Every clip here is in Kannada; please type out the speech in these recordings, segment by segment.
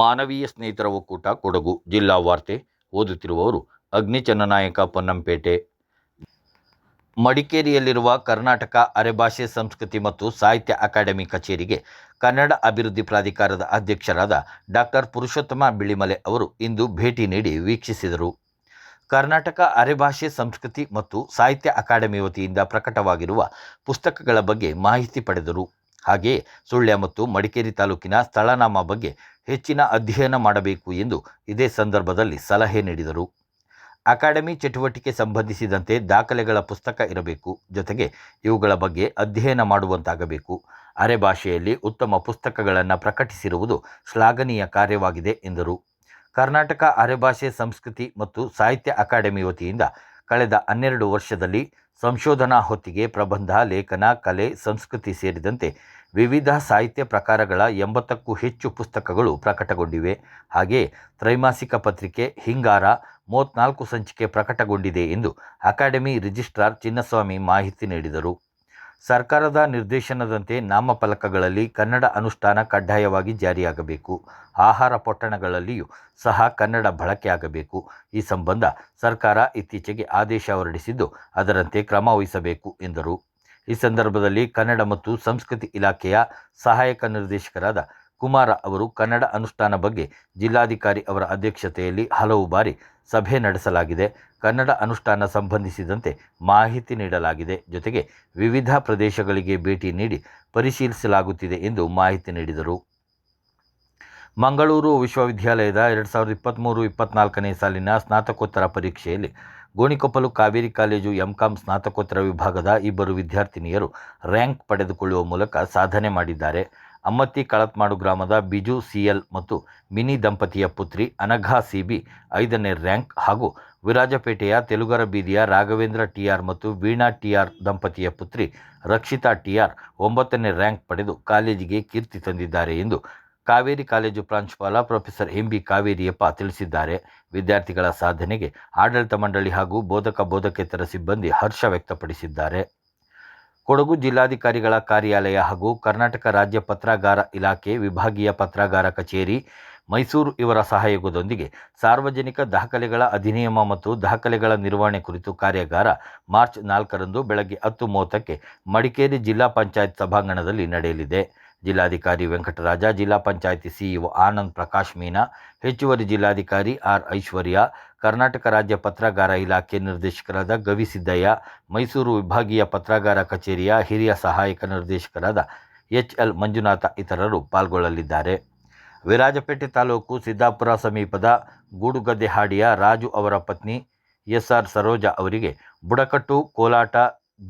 ಮಾನವೀಯ ಸ್ನೇಹಿತರ ಒಕ್ಕೂಟ ಕೊಡಗು ಜಿಲ್ಲಾ ವಾರ್ತೆ ಓದುತ್ತಿರುವವರು ಅಗ್ನಿ ಚನ್ನನಾಯಕ ಪೊನ್ನಂಪೇಟೆ. ಮಡಿಕೇರಿಯಲ್ಲಿರುವ ಕರ್ನಾಟಕ ಅರೆಭಾಷೆ ಸಂಸ್ಕೃತಿ ಮತ್ತು ಸಾಹಿತ್ಯ ಅಕಾಡೆಮಿ ಕಚೇರಿಗೆ ಕನ್ನಡ ಅಭಿವೃದ್ಧಿ ಪ್ರಾಧಿಕಾರದ ಅಧ್ಯಕ್ಷರಾದ ಡಾಕ್ಟರ್ ಪುರುಷೋತ್ತಮ ಬಿಳಿಮಲೆ ಅವರು ಇಂದು ಭೇಟಿ ನೀಡಿ ವೀಕ್ಷಿಸಿದರು. ಕರ್ನಾಟಕ ಅರೆಭಾಷೆ ಸಂಸ್ಕೃತಿ ಮತ್ತು ಸಾಹಿತ್ಯ ಅಕಾಡೆಮಿ ವತಿಯಿಂದ ಪ್ರಕಟವಾಗಿರುವ ಪುಸ್ತಕಗಳ ಬಗ್ಗೆ ಮಾಹಿತಿ ಪಡೆದರು. ಹಾಗೆಯೇ ಸುಳ್ಯ ಮತ್ತು ಮಡಿಕೇರಿ ತಾಲೂಕಿನ ಸ್ಥಳನಾಮ ಬಗ್ಗೆ ಹೆಚ್ಚಿನ ಅಧ್ಯಯನ ಮಾಡಬೇಕು ಎಂದು ಇದೇ ಸಂದರ್ಭದಲ್ಲಿ ಸಲಹೆ ನೀಡಿದರು. ಅಕಾಡೆಮಿ ಚಟುವಟಿಕೆ ಸಂಬಂಧಿಸಿದಂತೆ ದಾಖಲೆಗಳ ಪುಸ್ತಕ ಇರಬೇಕು, ಜೊತೆಗೆ ಇವುಗಳ ಬಗ್ಗೆ ಅಧ್ಯಯನ ಮಾಡುವಂತಾಗಬೇಕು. ಅರೆಭಾಷೆಯಲ್ಲಿ ಉತ್ತಮ ಪುಸ್ತಕಗಳನ್ನು ಪ್ರಕಟಿಸಿರುವುದು ಶ್ಲಾಘನೀಯ ಕಾರ್ಯವಾಗಿದೆ ಎಂದರು. ಕರ್ನಾಟಕ ಅರೆಭಾಷೆ ಸಂಸ್ಕೃತಿ ಮತ್ತು ಸಾಹಿತ್ಯ ಅಕಾಡೆಮಿ ವತಿಯಿಂದ ಕಳೆದ 12 ವರ್ಷದಲ್ಲಿ ಸಂಶೋಧನಾ ಹೊತ್ತಿಗೆ ಪ್ರಬಂಧ, ಲೇಖನ, ಕಲೆ, ಸಂಸ್ಕೃತಿ ಸೇರಿದಂತೆ ವಿವಿಧ ಸಾಹಿತ್ಯ ಪ್ರಕಾರಗಳ 80ಕ್ಕೂ ಹೆಚ್ಚು ಪುಸ್ತಕಗಳು ಪ್ರಕಟಗೊಂಡಿವೆ. ಹಾಗೆಯೇ ತ್ರೈಮಾಸಿಕ ಪತ್ರಿಕೆ ಹಿಂಗಾರ 34 ಸಂಚಿಕೆ ಪ್ರಕಟಗೊಂಡಿದೆ ಎಂದು ಅಕಾಡೆಮಿ ರಿಜಿಸ್ಟ್ರಾರ್ ಚಿನ್ನಸ್ವಾಮಿ ಮಾಹಿತಿ ನೀಡಿದರು. ಸರ್ಕಾರದ ನಿರ್ದೇಶನದಂತೆ ನಾಮಫಲಕಗಳಲ್ಲಿ ಕನ್ನಡ ಅನುಷ್ಠಾನ ಕಡ್ಡಾಯವಾಗಿ ಜಾರಿಯಾಗಬೇಕು. ಆಹಾರ ಪೊಟ್ಟಣಗಳಲ್ಲಿಯೂ ಸಹ ಕನ್ನಡ ಬಳಕೆಯಾಗಬೇಕು. ಈ ಸಂಬಂಧ ಸರ್ಕಾರ ಇತ್ತೀಚೆಗೆ ಆದೇಶ ಹೊರಡಿಸಿದ್ದು, ಅದರಂತೆ ಕ್ರಮ ವಹಿಸಬೇಕು ಎಂದರು. ಈ ಸಂದರ್ಭದಲ್ಲಿ ಕನ್ನಡ ಮತ್ತು ಸಂಸ್ಕೃತಿ ಇಲಾಖೆಯ ಸಹಾಯಕ ನಿರ್ದೇಶಕರಾದ ಕುಮಾರ ಅವರು ಕನ್ನಡ ಅನುಷ್ಠಾನ ಬಗ್ಗೆ ಜಿಲ್ಲಾಧಿಕಾರಿ ಅವರ ಅಧ್ಯಕ್ಷತೆಯಲ್ಲಿ ಹಲವು ಬಾರಿ ಸಭೆ ನಡೆಸಲಾಗಿದೆ. ಕನ್ನಡ ಅನುಷ್ಠಾನ ಸಂಬಂಧಿಸಿದಂತೆ ಮಾಹಿತಿ ನೀಡಲಾಗಿದೆ. ಜೊತೆಗೆ ವಿವಿಧ ಪ್ರದೇಶಗಳಿಗೆ ಭೇಟಿ ನೀಡಿ ಪರಿಶೀಲಿಸಲಾಗುತ್ತಿದೆ ಎಂದು ಮಾಹಿತಿ ನೀಡಿದರು. ಮಂಗಳೂರು ವಿಶ್ವವಿದ್ಯಾಲಯದ 2023-24ನೇ ಸಾಲಿನ ಸ್ನಾತಕೋತ್ತರ ಪರೀಕ್ಷೆಯಲ್ಲಿ ಗೋಣಿಕೊಪ್ಪಲು ಕಾವೇರಿ ಕಾಲೇಜು ಎಂಕಾಂ ಸ್ನಾತಕೋತ್ತರ ವಿಭಾಗದ ಇಬ್ಬರು ವಿದ್ಯಾರ್ಥಿನಿಯರು ರ್ಯಾಂಕ್ ಪಡೆದುಕೊಳ್ಳುವ ಮೂಲಕ ಸಾಧನೆ ಮಾಡಿದ್ದಾರೆ. ಅಮ್ಮತ್ತಿ ಕಳತ್ಮಾಡು ಗ್ರಾಮದ ಬಿಜು ಸಿಎಲ್ ಮತ್ತು ಮಿನಿ ದಂಪತಿಯ ಪುತ್ರಿ ಅನಘಾ ಸಿಬಿ 5ನೇ ರ್ಯಾಂಕ್ ಹಾಗೂ ವಿರಾಜಪೇಟೆಯ ತೆಲುಗರ ಬೀದಿಯ ರಾಘವೇಂದ್ರ ಟಿಆರ್ ಮತ್ತು ವೀಣಾ ಟಿಆರ್ ದಂಪತಿಯ ಪುತ್ರಿ ರಕ್ಷಿತಾ ಟಿಆರ್ 9ನೇ ರ್ಯಾಂಕ್ ಪಡೆದು ಕಾಲೇಜಿಗೆ ಕೀರ್ತಿ ತಂದಿದ್ದಾರೆ ಎಂದು ಕಾವೇರಿ ಕಾಲೇಜು ಪ್ರಾಂಶುಪಾಲ ಪ್ರೊಫೆಸರ್ ಎಂಬಿ ಕಾವೇರಿಯಪ್ಪ ತಿಳಿಸಿದ್ದಾರೆ. ವಿದ್ಯಾರ್ಥಿಗಳ ಸಾಧನೆಗೆ ಆಡಳಿತ ಮಂಡಳಿ ಹಾಗೂ ಬೋಧಕೇತರ ಸಿಬ್ಬಂದಿ ಹರ್ಷ ವ್ಯಕ್ತಪಡಿಸಿದ್ದಾರೆ. ಕೊಡಗು ಜಿಲ್ಲಾಧಿಕಾರಿಗಳ ಕಾರ್ಯಾಲಯ ಹಾಗೂ ಕರ್ನಾಟಕ ರಾಜ್ಯ ಪತ್ರಾಗಾರ ಇಲಾಖೆ ವಿಭಾಗೀಯ ಪತ್ರಾಗಾರ ಕಚೇರಿ ಮೈಸೂರು ಇವರ ಸಹಯೋಗದೊಂದಿಗೆ ಸಾರ್ವಜನಿಕ ದಾಖಲೆಗಳ ಅಧಿನಿಯಮ ಮತ್ತು ದಾಖಲೆಗಳ ನಿರ್ವಹಣೆ ಕುರಿತು ಕಾರ್ಯಾಗಾರ ಮಾರ್ಚ್ 4ರಂದು ಬೆಳಗ್ಗೆ 10:30ಕ್ಕೆ ಮಡಿಕೇರಿ ಜಿಲ್ಲಾ ಪಂಚಾಯತ್ ಸಭಾಂಗಣದಲ್ಲಿ ನಡೆಯಲಿದೆ. ಜಿಲ್ಲಾಧಿಕಾರಿ ವೆಂಕಟರಾಜ, ಜಿಲ್ಲಾ ಪಂಚಾಯಿತಿ ಸಿಇಒ ಆನಂದ್ ಪ್ರಕಾಶ್ ಮೀನಾ, ಹೆಚ್ಚುವರಿ ಜಿಲ್ಲಾಧಿಕಾರಿ ಆರ್ ಐಶ್ವರ್ಯ, ಕರ್ನಾಟಕ ರಾಜ್ಯ ಪತ್ರಾಗಾರ ಇಲಾಖೆ ನಿರ್ದೇಶಕರಾದ ಗವಿಸಿದ್ದಯ್ಯ, ಮೈಸೂರು ವಿಭಾಗೀಯ ಪತ್ರಾಗಾರ ಕಚೇರಿಯ ಹಿರಿಯ ಸಹಾಯಕ ನಿರ್ದೇಶಕರಾದ ಎಚ್ಎಲ್ ಮಂಜುನಾಥ ಇತರರು ಪಾಲ್ಗೊಳ್ಳಲಿದ್ದಾರೆ. ವಿರಾಜಪೇಟೆ ತಾಲೂಕು ಸಿದ್ದಾಪುರ ಸಮೀಪದ ಗೂಡುಗದ್ದೆಹಾಡಿಯ ರಾಜು ಅವರ ಪತ್ನಿ ಎಸ್ಆರ್ ಸರೋಜಾ ಅವರಿಗೆ ಬುಡಕಟ್ಟು, ಕೋಲಾಟ,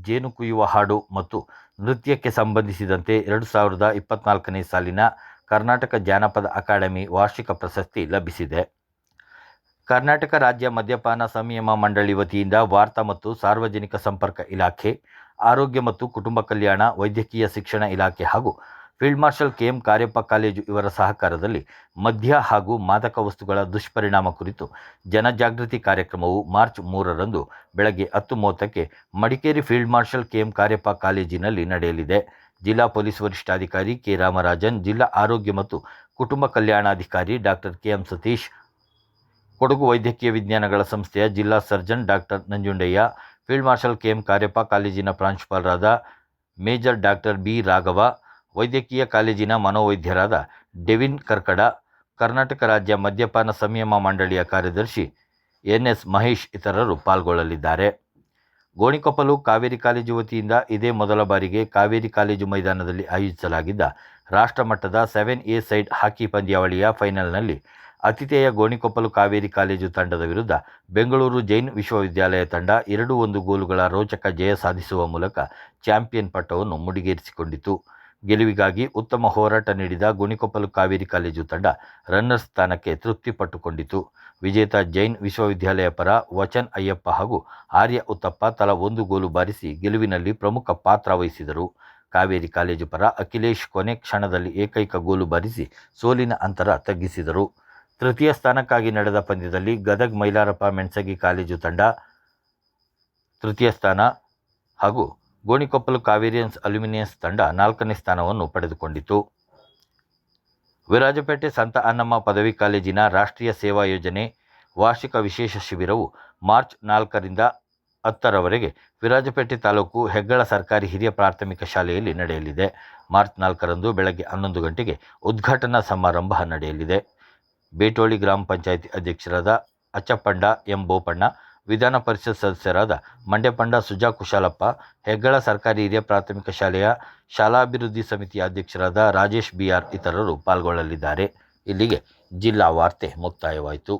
ಜೇನು ಕುಯ್ಯುವ ಹಾಡು ಮತ್ತು ನೃತ್ಯಕ್ಕೆ ಸಂಬಂಧಿಸಿದಂತೆ 2024ನೇ ಸಾಲಿನ ಕರ್ನಾಟಕ ಜಾನಪದ ಅಕಾಡೆಮಿ ವಾರ್ಷಿಕ ಪ್ರಶಸ್ತಿ ಲಭಿಸಿದೆ. ಕರ್ನಾಟಕ ರಾಜ್ಯ ಮದ್ಯಪಾನ ಸಂಯಮ ಮಂಡಳಿ ವತಿಯಿಂದ ವಾರ್ತಾ ಮತ್ತು ಸಾರ್ವಜನಿಕ ಸಂಪರ್ಕ ಇಲಾಖೆ, ಆರೋಗ್ಯ ಮತ್ತು ಕುಟುಂಬ ಕಲ್ಯಾಣ, ವೈದ್ಯಕೀಯ ಶಿಕ್ಷಣ ಇಲಾಖೆ ಹಾಗೂ field marshal KM Cariappa college ಇವರ ಸಹಕಾರದಲ್ಲಿ ಮದ್ಯ ಹಾಗೂ ಮಾದಕ ವಸ್ತುಗಳ ದುಷ್ಪರಿಣಾಮ ಕುರಿತು ಜನಜಾಗೃತಿ ಕಾರ್ಯಕ್ರಮವು ಮಾರ್ಚ್ 3ರಂದು ಬೆಳಗ್ಗೆ 10:30ಕ್ಕೆ Madikeri field marshal KM Kariappa ಕಾಲೇಜಿನಲ್ಲಿ ನಡೆಯಲಿದೆ. ಜಿಲ್ಲಾ ಪೊಲೀಸ್ ವರಿಷ್ಠಾಧಿಕಾರಿ ಕೆ ರಾಮರಾಜನ್, ಜಿಲ್ಲಾ ಆರೋಗ್ಯ ಮತ್ತು ಕುಟುಂಬ ಕಲ್ಯಾಣಾಧಿಕಾರಿ ಡಾಕ್ಟರ್ ಕೆಎಂ ಸತೀಶ್, ಕೊಡಗು ವೈದ್ಯಕೀಯ ವಿಜ್ಞಾನಗಳ ಸಂಸ್ಥೆಯ ಜಿಲ್ಲಾ surgeon doctor Nanjundaiah, field marshal KM Cariappa ಕಾಲೇಜಿನ ಪ್ರಾಂಶುಪಾಲರಾದ ಮೇಜರ್ ಡಾಕ್ಟರ್ ಬಿ ರಾಘವ, ವೈದ್ಯಕೀಯ ಕಾಲೇಜಿನ ಮನೋವೈದ್ಯರಾದ ಡೆವಿನ್ ಕರ್ಕಡ, ಕರ್ನಾಟಕ ರಾಜ್ಯ ಮದ್ಯಪಾನ ಸಂಯಮ ಮಂಡಳಿಯ ಕಾರ್ಯದರ್ಶಿ ಎನ್ಎಸ್ ಮಹೇಶ್ ಇತರರು ಪಾಲ್ಗೊಳ್ಳಲಿದ್ದಾರೆ. ಗೋಣಿಕೊಪ್ಪಲು ಕಾವೇರಿ ಕಾಲೇಜು ವತಿಯಿಂದ ಇದೇ ಮೊದಲ ಬಾರಿಗೆ ಕಾವೇರಿ ಕಾಲೇಜು ಮೈದಾನದಲ್ಲಿ ಆಯೋಜಿಸಲಾಗಿದ್ದ ರಾಷ್ಟ್ರಮಟ್ಟದ 7A ಸೈಡ್ ಹಾಕಿ ಪಂದ್ಯಾವಳಿಯ ಫೈನಲ್ನಲ್ಲಿ ಆತಿಥೇಯ ಗೋಣಿಕೊಪ್ಪಲು ಕಾವೇರಿ ಕಾಲೇಜು ತಂಡದ ವಿರುದ್ಧ ಬೆಂಗಳೂರು ಜೈನ್ ವಿಶ್ವವಿದ್ಯಾಲಯ ತಂಡ 2-1 ಗೋಲುಗಳ ರೋಚಕ ಜಯ ಸಾಧಿಸುವ ಮೂಲಕ ಚಾಂಪಿಯನ್ ಪಟ್ಟವನ್ನು ಮುಡಿಗೇರಿಸಿಕೊಂಡಿತು. ಗೆಲುವಿಗಾಗಿ ಉತ್ತಮ ಹೋರಾಟ ನೀಡಿದ ಗೋಣಿಕೊಪ್ಪಲು ಕಾವೇರಿ ಕಾಲೇಜು ತಂಡ ರನ್ನರ್ ಸ್ಥಾನಕ್ಕೆ ತೃಪ್ತಿಪಟ್ಟುಕೊಂಡಿತು. ವಿಜೇತ ಜೈನ್ ವಿಶ್ವವಿದ್ಯಾಲಯ ಪರ ವಚನ್ ಅಯ್ಯಪ್ಪ ಹಾಗೂ ಆರ್ಯ ಉತ್ತಪ್ಪ ತಲಾ 1 ಗೋಲು ಬಾರಿಸಿ ಗೆಲುವಿನಲ್ಲಿ ಪ್ರಮುಖ ಪಾತ್ರ ವಹಿಸಿದರು. ಕಾವೇರಿ ಕಾಲೇಜು ಪರ ಅಖಿಲೇಶ್ ಕೊನೆ ಕ್ಷಣದಲ್ಲಿ ಏಕೈಕ ಗೋಲು ಬಾರಿಸಿ ಸೋಲಿನ ಅಂತರ ತಗ್ಗಿಸಿದರು. ತೃತೀಯ ಸ್ಥಾನಕ್ಕಾಗಿ ನಡೆದ ಪಂದ್ಯದಲ್ಲಿ ಗದಗ್ ಮೈಲಾರಪ್ಪ ಮೆಣಸಗಿ ಕಾಲೇಜು ತಂಡ ತೃತೀಯ ಸ್ಥಾನ ಹಾಗೂ ಗೋಣಿಕೊಪ್ಪಲು ಕಾವೇರಿಯನ್ಸ್ ಅಲ್ಯೂಮಿನಿಯನ್ಸ್ ತಂಡ 4ನೇ ಸ್ಥಾನವನ್ನು ಪಡೆದುಕೊಂಡಿತು. ವಿರಾಜಪೇಟೆ ಸಂತ ಅನ್ನಮ್ಮ ಪದವಿ ಕಾಲೇಜಿನ ರಾಷ್ಟ್ರೀಯ ಸೇವಾ ಯೋಜನೆ ವಾರ್ಷಿಕ ವಿಶೇಷ ಶಿಬಿರವು ಮಾರ್ಚ್ 4ರಿಂದ 10ರವರೆಗೆ ವಿರಾಜಪೇಟೆ ತಾಲೂಕು ಹೆಗ್ಗಳ ಸರ್ಕಾರಿ ಹಿರಿಯ ಪ್ರಾಥಮಿಕ ಶಾಲೆಯಲ್ಲಿ ನಡೆಯಲಿದೆ. ಮಾರ್ಚ್ 4ರಂದು ಬೆಳಗ್ಗೆ 11 ಗಂಟೆಗೆ ಉದ್ಘಾಟನಾ ಸಮಾರಂಭ ನಡೆಯಲಿದೆ. ಬೇಟೋಳಿ ಗ್ರಾಮ ಪಂಚಾಯಿತಿ ಅಧ್ಯಕ್ಷರಾದ ಅಚ್ಚಪ್ಪಂಡ ಎಂ ಬೋಪಣ್ಣ, ವಿಧಾನ ಪರಿಷತ್ ಸದಸ್ಯರಾದ ಮಂಡ್ಯಪಂಡ ಸುಜಾ ಕುಶಾಲಪ್ಪ, ಹೆಗ್ಗಳ ಸರ್ಕಾರಿ ಹಿರಿಯ ಪ್ರಾಥಮಿಕ ಶಾಲೆಯ ಶಾಲಾಭಿವೃದ್ಧಿ ಸಮಿತಿಯ ಅಧ್ಯಕ್ಷರಾದ ರಾಜೇಶ್ ಬಿಆರ್ ಇತರರು ಪಾಲ್ಗೊಳ್ಳಲಿದ್ದಾರೆ. ಇಲ್ಲಿಗೆ ಜಿಲ್ಲಾ ವಾರ್ತೆ ಮುಕ್ತಾಯವಾಯಿತು.